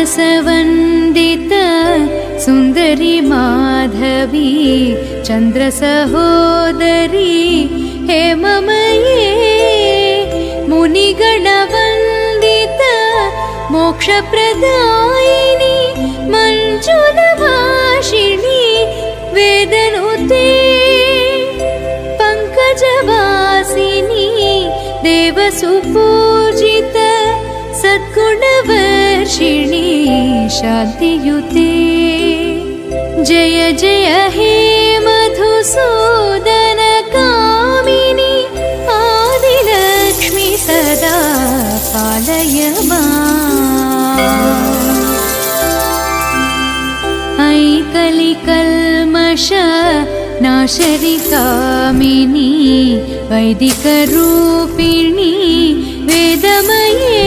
मानसवन्दित सुन्दरी माधवी चन्द्रसहोदरी हेममये मुनिगणवन्दित मोक्षप्रदायिनी मञ्जुलभाषिणी वेदनुते पङ्कजवासिनी देवसुपूजित सद्गुणवर्षिणी शान्तियुते जय जय हे मधुसूदन कामिनी आदिलक्ष्मी सदा पालय ऐ कलिकल्मष नाशरि कामिनी वैदिकरूपिणी वेदमये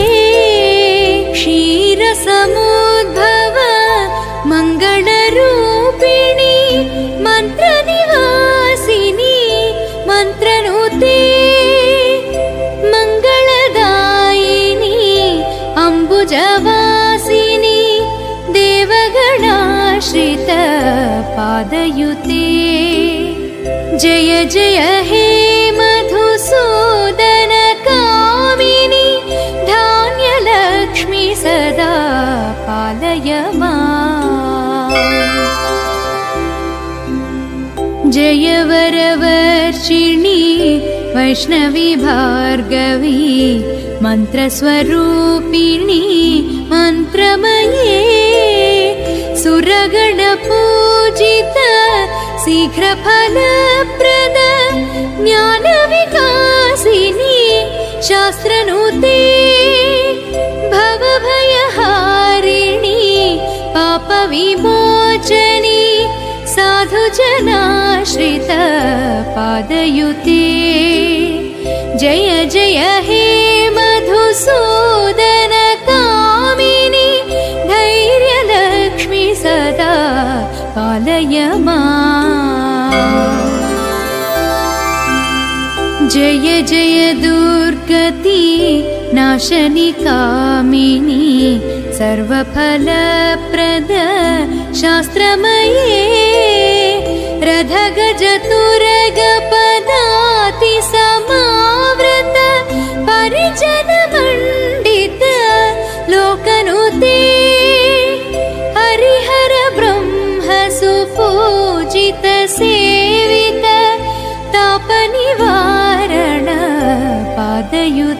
क्षीरसमुद्भव मङ्गलरूपिणी मन्त्रनिवासिनी मन्त्रनुते मङ्गलदायिनी अम्बुजवासिनी देवगणाश्रित पादयुते जय जय हे मधुसूदन कामिनी धान्यलक्ष्मी सदा पालय जय वरवर्षिणी वैष्णवी भार्गवी मन्त्रस्वरूपिणी मन्त्रमये सुरगणपूजित शीघ्रफलप्रद ज्ञानविकासिनी शास्त्रनुते भवभयहारिणी पापविमोचनी साधुजनाश्रित पादयुते जय जय हे मधुसूदन कामिनी धैर्यलक्ष्मी सदा पालय जय जय दुर्गति नाशनि कामिनी सर्वफलप्रद शास्त्रमये रथगजतुरगपदाति समावृत परिजनमण्डित लोकनुते हरिहर ब्रह्म सुपूजित से